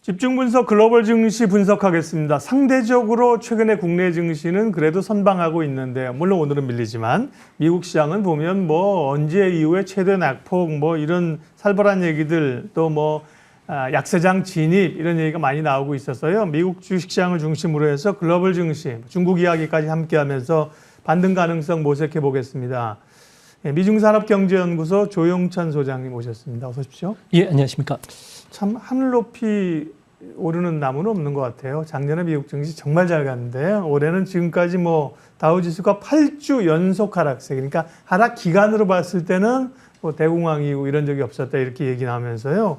집중 분석 글로벌 증시 분석하겠습니다. 상대적으로 최근에 국내 증시는 그래도 선방하고 있는데요. 물론 오늘은 밀리지만 미국 시장은 보면 뭐 언제 이후에 최대 낙폭 뭐 이런 살벌한 얘기들 또 약세장 진입 이런 얘기가 많이 나오고 있었어요. 미국 주식시장을 중심으로 해서 글로벌 증시, 중국 이야기까지 함께하면서 반등 가능성 모색해 보겠습니다. 미중산업경제연구소 조용찬 소장님 오셨습니다. 어서 오십시오. 예, 안녕하십니까. 참 하늘 높이 오르는 나무는 없는 것 같아요. 작년에 미국 증시 정말 잘 갔는데 올해는 지금까지 다우지수가 8주 연속 하락세. 그러니까 하락 기간으로 봤을 때는 대공황 이후 이런 적이 없었다 이렇게 얘기 나오면서요.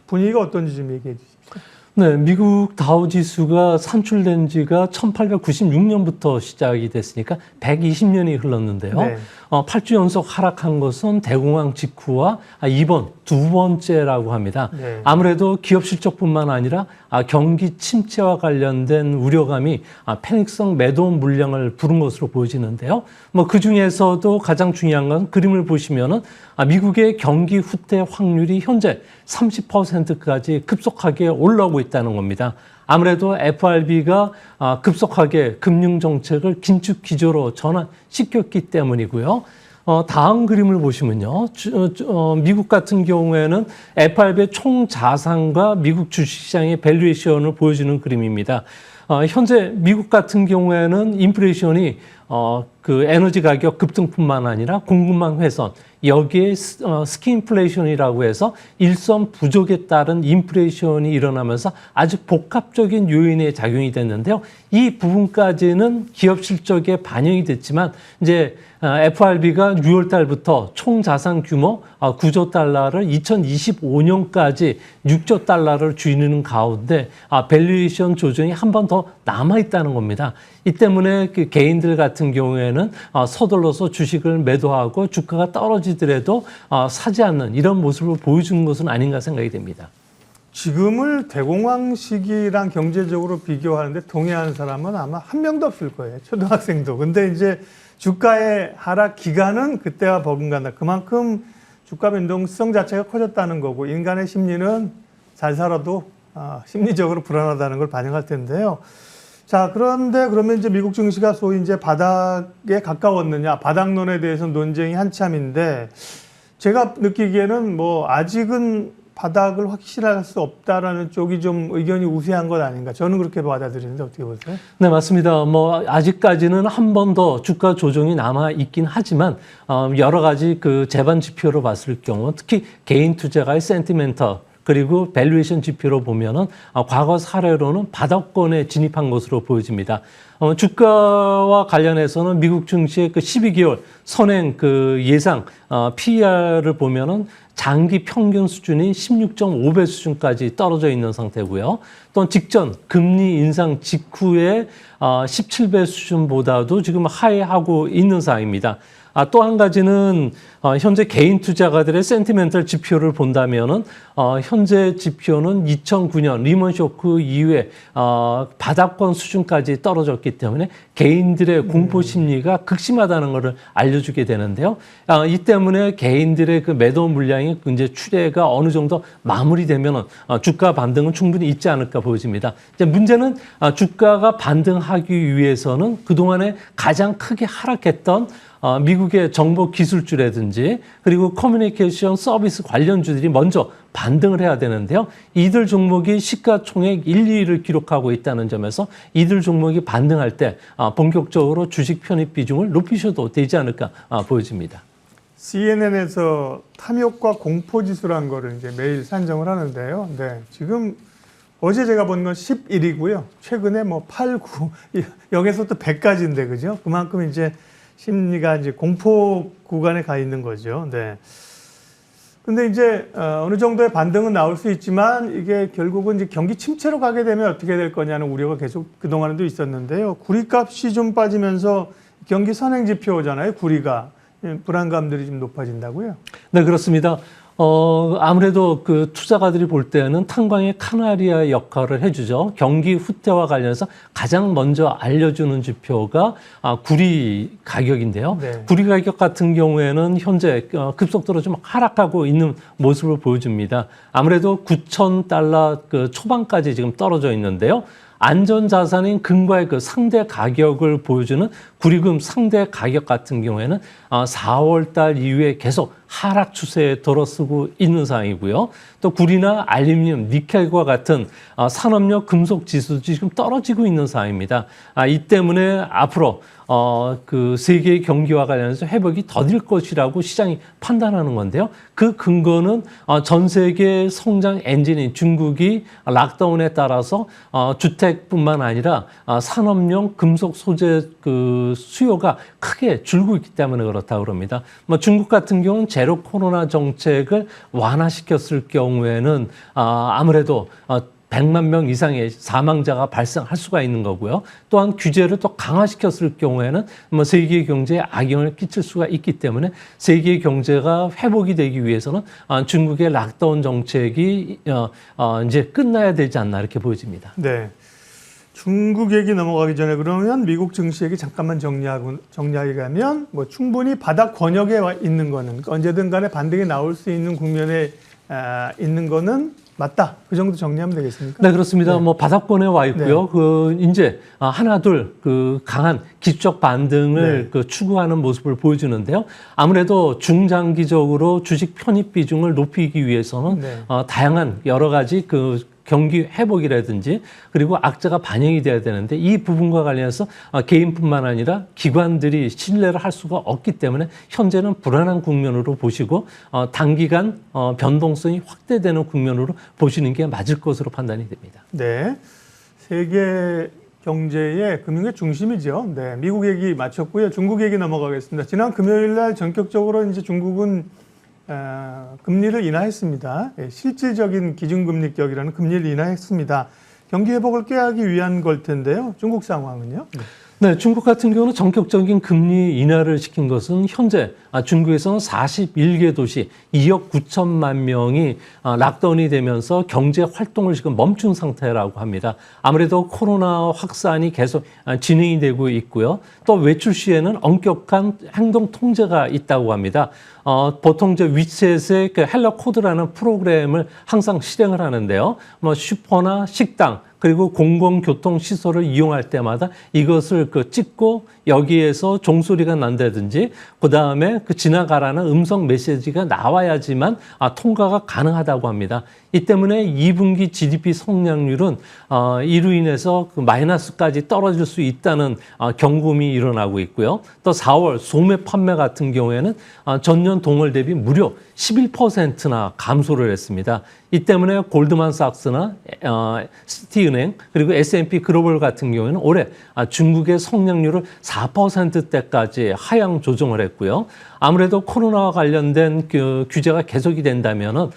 분위기가 어떤지 좀 얘기해 주십시오. 네, 미국 다우지수가 산출된 지가 1896년부터 시작이 됐으니까 120년이 흘렀는데요. 네. 8주 연속 하락한 것은 대공황 직후와 이번 두 번째라고 합니다. 네. 아무래도 기업 실적뿐만 아니라 경기 침체와 관련된 우려감이 패닉성 매도 물량을 부른 것으로 보여지는데요. 그 중에서도 가장 중요한 건 그림을 보시면은 미국의 경기 후퇴 확률이 현재 30%까지 급속하게 올라오고 있다는 겁니다. 아무래도 FRB가 급속하게 금융정책을 긴축 기조로 전환시켰기 때문이고요. 다음 그림을 보시면요. 미국 같은 경우에는 FRB의 총 자산과 미국 주식시장의 밸류에이션을 보여주는 그림입니다. 현재 미국 같은 경우에는 인플레이션이 그 에너지 가격 급등뿐만 아니라 공급망 훼손, 여기에 스킨인플레이션이라고 해서 일선 부족에 따른 인플레이션이 일어나면서 아주 복합적인 요인의 작용이 됐는데요. 이 부분까지는 기업 실적에 반영이 됐지만 이제 FRB가 6월 달부터 총 자산 규모 9조 달러를 2025년까지 6조 달러를 줄이는 가운데 밸류에이션 조정이 한 번 더 남아 있다는 겁니다. 이 때문에 그 개인들 같은 경우에는 서둘러서 주식을 매도하고 주가가 떨어지더라도 사지 않는 이런 모습을 보여주는 것은 아닌가 생각이 됩니다. 지금을 대공황 시기랑 경제적으로 비교하는데 동의하는 사람은 아마 한 명도 없을 거예요. 초등학생도. 근데 이제 주가의 하락 기간은 그때와 버금간다. 그만큼 주가 변동성 자체가 커졌다는 거고 인간의 심리는 잘 살아도 심리적으로 불안하다는 걸 반영할 텐데요. 자, 그런데 그러면 이제 미국 증시가 소위 이제 바닥에 가까웠느냐, 바닥론에 대해서는 논쟁이 한참인데 제가 느끼기에는 아직은 바닥을 확실할 수 없다라는 쪽이 좀 의견이 우세한 것 아닌가. 저는 그렇게 받아들이는데 어떻게 보세요? 네, 맞습니다. 아직까지는 한 번 더 주가 조정이 남아 있긴 하지만 여러 가지 그 재반 지표로 봤을 경우 특히 개인 투자가의 센티멘터 그리고 밸류에이션 지표로 보면은 과거 사례로는 바닥권에 진입한 것으로 보여집니다. 주가와 관련해서는 미국 증시의 그 12개월 선행 그 예상 PER을 보면은 장기 평균 수준인 16.5배 수준까지 떨어져 있는 상태고요. 또 직전 금리 인상 직후에 17배 수준보다도 지금 하회하고 있는 상황입니다. 또 한 가지는 현재 개인 투자가들의 센티멘털 지표를 본다면은 현재 지표는 2009년 리먼 쇼크 이후에 바닥권 수준까지 떨어졌기 때문에 개인들의 공포 심리가 극심하다는 것을 알려주게 되는데요. 이 때문에 개인들의 그 매도 물량이 이제 추세가 어느 정도 마무리되면은 주가 반등은 충분히 있지 않을까 보여집니다. 이제 문제는 주가가 반등하기 위해서는 그동안에 가장 크게 하락했던 미국의 정보 기술주라든지 그리고 커뮤니케이션 서비스 관련주들이 먼저 반등을 해야 되는데요. 이들 종목이 시가총액 1, 2위를 기록하고 있다는 점에서 이들 종목이 반등할 때 본격적으로 주식 편입 비중을 높이셔도 되지 않을까 보여집니다. CNN에서 탐욕과 공포지수라는 거를 이제 매일 산정을 하는데요. 네, 지금 어제 제가 본 건 11이고요. 최근에 8, 9 여기서 또 100까지인데 그죠? 그만큼 이제 심리가 이제 공포 구간에 가 있는 거죠. 네. 근데 이제 어느 정도의 반등은 나올 수 있지만 이게 결국은 이제 경기 침체로 가게 되면 어떻게 될 거냐는 우려가 계속 그동안에도 있었는데요. 구리값이 좀 빠지면서 경기 선행 지표잖아요. 구리가 불안감들이 좀 높아진다고요? 네, 그렇습니다. 아무래도 그 투자가들이 볼 때는 탄광의 카나리아 역할을 해주죠. 경기 후퇴와 관련해서 가장 먼저 알려주는 지표가 구리 가격인데요. 네. 구리 가격 같은 경우에는 현재 급속도로 좀 하락하고 있는 모습을 보여줍니다. 아무래도 9,000달러 그 초반까지 지금 떨어져 있는데요. 안전자산인 금과의 그 상대 가격을 보여주는 구리금 상대 가격 같은 경우에는 4월 달 이후에 계속 하락 추세에 들어서고 있는 상황이고요. 또 구리나 알루미늄, 니켈과 같은 산업용 금속 지수도 지금 떨어지고 있는 상황입니다. 이 때문에 앞으로 그 세계의 경기와 관련해서 회복이 더딜 것이라고 시장이 판단하는 건데요. 그 근거는 전 세계 성장 엔진인 중국이 락다운에 따라서 주택뿐만 아니라 산업용 금속 소재 그 수요가 크게 줄고 있기 때문에 그렇다고 그럽니다. 중국 같은 경우는 제로 코로나 정책을 완화시켰을 경우에는 아무래도 100만 명 이상의 사망자가 발생할 수가 있는 거고요. 또한 규제를 또 강화시켰을 경우에는 세계 경제에 악영향을 끼칠 수가 있기 때문에 세계 경제가 회복이 되기 위해서는 중국의 락다운 정책이 이제 끝나야 되지 않나 이렇게 보여집니다. 네. 중국 얘기 넘어가기 전에 그러면 미국 증시 얘기 잠깐만 정리하게 가면 뭐 충분히 바닥 권역에 있는 거는 언제든 간에 반등이 나올 수 있는 국면에 있는 거는 맞다. 그 정도 정리하면 되겠습니까? 네, 그렇습니다. 네. 뭐 바닥권에 와 있고요. 네. 그 이제 하나 둘 그 강한 기술적 반등을 네. 그 추구하는 모습을 보여주는데요. 아무래도 중장기적으로 주식 편입 비중을 높이기 위해서는 네. 다양한 여러 가지 그 경기 회복이라든지 그리고 악재가 반영이 돼야 되는데 이 부분과 관련해서 개인뿐만 아니라 기관들이 신뢰를 할 수가 없기 때문에 현재는 불안한 국면으로 보시고 단기간 변동성이 확대되는 국면으로 보시는 게 맞을 것으로 판단이 됩니다. 네. 세계 경제의 금융의 중심이죠. 네. 미국 얘기 마쳤고요. 중국 얘기 넘어가겠습니다. 지난 금요일 날 전격적으로 이제 중국은 금리를 인하했습니다. 실질적인 기준금리격이라는 금리를 인하했습니다. 경기 회복을 꾀하기 위한 걸 텐데요. 중국 상황은요? 네, 중국 같은 경우는 전격적인 금리 인하를 시킨 것은 현재 중국에서는 41개 도시 2억 9천만 명이 락다운이 되면서 경제 활동을 지금 멈춘 상태라고 합니다. 아무래도 코로나 확산이 계속 진행이 되고 있고요. 또 외출 시에는 엄격한 행동 통제가 있다고 합니다. 보통 이제 위챗의 그 헬로 코드라는 프로그램을 항상 실행을 하는데요. 뭐 슈퍼나 식당 그리고 공공교통 시설을 이용할 때마다 이것을 그 찍고 여기에서 종소리가 난다든지 그 다음에 그 지나가라는 음성 메시지가 나와야지만 통과가 가능하다고 합니다. 이 때문에 2분기 GDP 성장률은 이로 인해서 그 마이너스까지 떨어질 수 있다는 경고음이 일어나고 있고요. 또 4월 소매 판매 같은 경우에는 전년 동월 대비 무려 11%나 감소를 했습니다. 이 때문에 골드만삭스나 시티은행 그리고 S&P 글로벌 같은 경우에는 올해 중국의 성장률을 4%대까지 하향 조정을 했고요. 아무래도 코로나와 관련된 그 규제가 계속이 된다면은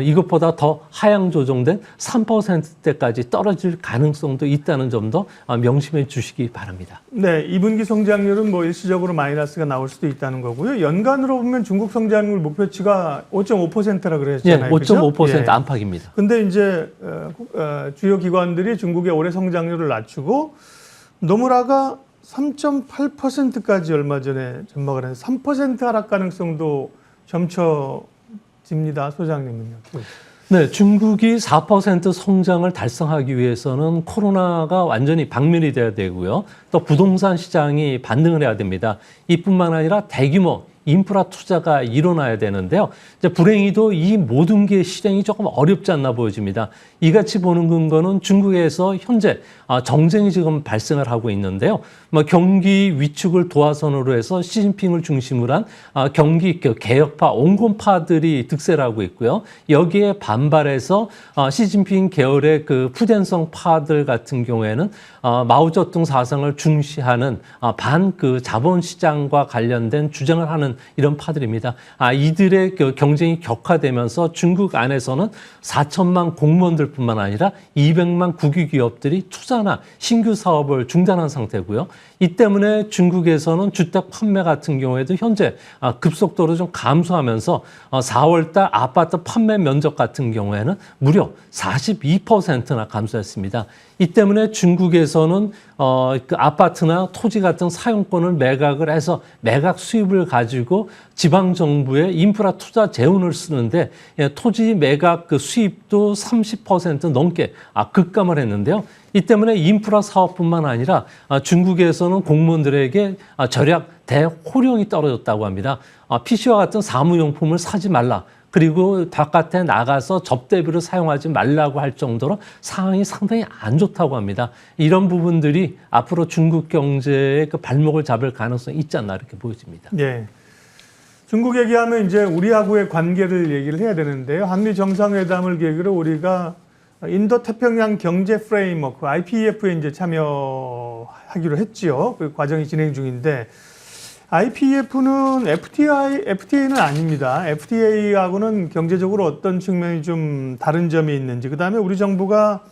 이것보다 더 하향 조정된 3%대까지 떨어질 가능성도 있다는 점도 명심해 주시기 바랍니다. 네, 2분기 성장률은 뭐 일시적으로 마이너스가 나올 수도 있다는 거고요. 연간으로 보면 중국 성장률 목표치가 5.5%라 그랬잖아요. 예, 5.5% 예. 안팎입니다. 근데 이제 주요 기관들이 중국의 올해 성장률을 낮추고 노무라가 3.8%까지 얼마 전에 전망을 해서 3% 하락 가능성도 점쳐집니다. 소장님은요? 네, 중국이 4% 성장을 달성하기 위해서는 코로나가 완전히 박멸이 돼야 되고요. 또 부동산 시장이 반등을 해야 됩니다. 이뿐만 아니라 대규모 인프라 투자가 일어나야 되는데요. 이제 불행히도 이 모든 게 실행이 조금 어렵지 않나 보여집니다. 이같이 보는 근거는 중국에서 현재 정쟁이 지금 발생을 하고 있는데요. 경기 위축을 도화선으로 해서 시진핑을 중심으로 한 경기 개혁파, 온건파들이 득세를 하고 있고요. 여기에 반발해서 시진핑 계열의 그 푸젠성 파들 같은 경우에는 마오쩌둥 사상을 중시하는 반 그 자본시장과 관련된 주장을 하는 이런 파들입니다. 이들의 경쟁이 격화되면서 중국 안에서는 4천만 공무원들뿐만 아니라 200만 국유 기업들이 투자나 신규 사업을 중단한 상태고요. 이 때문에 중국에서는 주택 판매 같은 경우에도 현재 급속도로 좀 감소하면서 4월달 아파트 판매 면적 같은 경우에는 무려 42%나 감소했습니다. 이 때문에 중국에서는 그 아파트나 토지 같은 사용권을 매각을 해서 매각 수입을 가지고 지방 정부의 인프라 투자 재원을 쓰는데 토지 매각 그 수입도 30% 넘게 급감을 했는데요. 이 때문에 인프라 사업뿐만 아니라 중국에서는 공무원들에게 절약 대호령이 떨어졌다고 합니다. PC와 같은 사무용품을 사지 말라. 그리고 바깥에 나가서 접대비를 사용하지 말라고 할 정도로 상황이 상당히 안 좋다고 합니다. 이런 부분들이 앞으로 중국 경제의 그 발목을 잡을 가능성이 있지 않나 이렇게 보여집니다. 네. 중국 얘기하면 이제 우리하고의 관계를 얘기를 해야 되는데요. 한미 정상회담을 계기로 우리가 인도 태평양 경제 프레임워크 IPEF에 이제 참여하기로 했지요. 그 과정이 진행 중인데 IPEF는 FTA는 아닙니다. FTA하고는 경제적으로 어떤 측면이 좀 다른 점이 있는지, 그 다음에 우리 정부가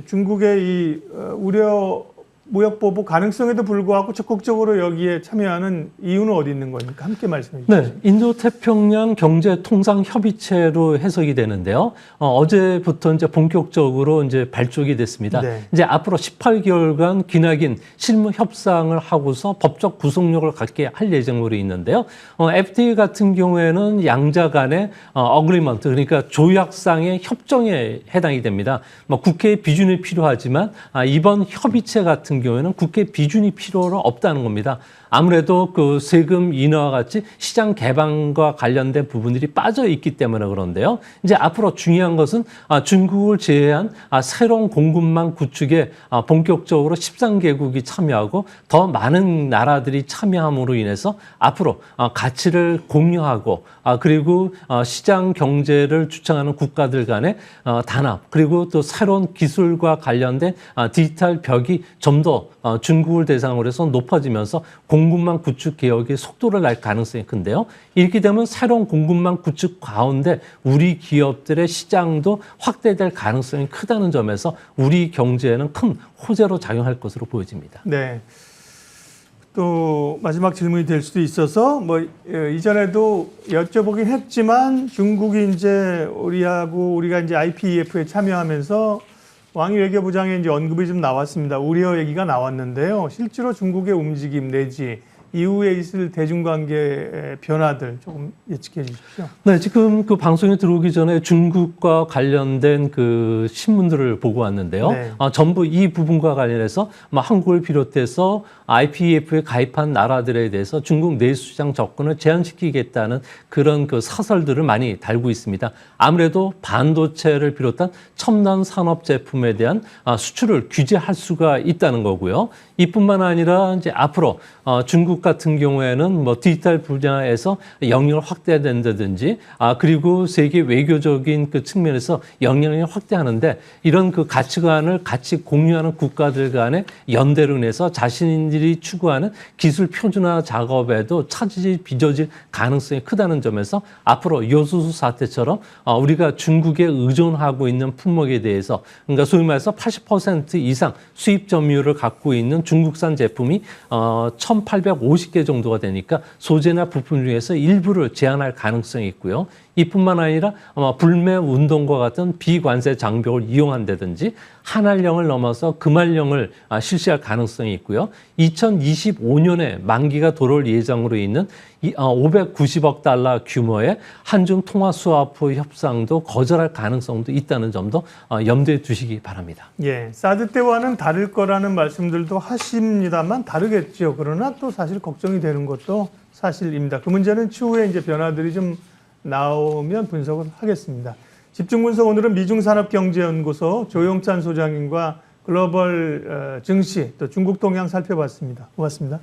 중국의 이 우려 무역 보복 가능성에도 불구하고 적극적으로 여기에 참여하는 이유는 어디 있는 겁니까? 함께 말씀해 주시죠. 네, 인도태평양 경제통상협의체로 해석이 되는데요. 어제부터 이제 본격적으로 이제 발족이 됐습니다. 네. 이제 앞으로 18개월간 기나긴 실무 협상을 하고서 법적 구속력을 갖게 할 예정으로 있는데요. FTA 같은 경우에는 양자 간의 어그리먼트, 그러니까 조약상의 협정에 해당이 됩니다. 국회의 비준이 필요하지만 이번 협의체 같은 경우에는 국회 비준이 필요로 없다는 겁니다. 아무래도 그 세금 인하와 같이 시장 개방과 관련된 부분들이 빠져 있기 때문에 그런데요. 이제 앞으로 중요한 것은 중국을 제외한 새로운 공급망 구축에 본격적으로 13개국이 참여하고 더 많은 나라들이 참여함으로 인해서 앞으로 가치를 공유하고 그리고 시장 경제를 주창하는 국가들 간의 단합, 그리고 또 새로운 기술과 관련된 디지털 벽이 좀 더 중국을 대상으로 해서 높아지면서 공급망 구축 개혁의 속도를 낼 가능성이 큰데요. 이렇게 되면 새로운 공급망 구축 가운데 우리 기업들의 시장도 확대될 가능성이 크다는 점에서 우리 경제에는 큰 호재로 작용할 것으로 보여집니다. 네. 또 마지막 질문이 될 수도 있어서 이전에도 여쭤보긴 했지만 중국이 이제 우리가 이제 IPEF에 참여하면서 왕이 외교부장의 이제 언급이 좀 나왔습니다. 우려 얘기가 나왔는데요. 실제로 중국의 움직임 내지 이후에 있을 대중관계 변화들 조금 예측해 주십시오. 네, 지금 그 방송에 들어오기 전에 중국과 관련된 그 신문들을 보고 왔는데요. 네. 전부 이 부분과 관련해서 한국을 비롯해서 IPEF에 가입한 나라들에 대해서 중국 내수시장 접근을 제한시키겠다는 그런 그 사설들을 많이 달고 있습니다. 아무래도 반도체를 비롯한 첨단 산업 제품에 대한 수출을 규제할 수가 있다는 거고요. 이뿐만 아니라 이제 앞으로 중국 같은 경우에는 디지털 분야에서 영역을 확대된다든지 그리고 세계 외교적인 그 측면에서 영향력을 확대하는데 이런 그 가치관을 같이 공유하는 국가들 간의 연대로 인해서 자신들이 추구하는 기술 표준화 작업에도 차질이 빚어질 가능성이 크다는 점에서 앞으로 요수수 사태처럼 우리가 중국에 의존하고 있는 품목에 대해서 그러니까 소위 말해서 80% 이상 수입 점유율을 갖고 있는 중국산 제품이 1,850개 정도가 되니까 소재나 부품 중에서 일부를 제한할 가능성이 있고요. 이뿐만 아니라 불매 운동과 같은 비관세 장벽을 이용한다든지 한한령을 넘어서 금한령을 실시할 가능성이 있고요. 2025년에 만기가 돌아올 예정으로 있는 590억 달러 규모의 한중 통화 수화포 협상도 거절할 가능성도 있다는 점도 염두에 두시기 바랍니다. 예, 사드 때와는 다를 거라는 말씀들도 하십니다만 다르겠죠. 그러나 또 사실 걱정이 되는 것도 사실입니다. 그 문제는 추후에 이제 변화들이 좀 나오면 분석을 하겠습니다. 집중분석 오늘은 미중산업경제연구소 조용찬 소장님과 글로벌 증시 또 중국 동향 살펴봤습니다. 고맙습니다.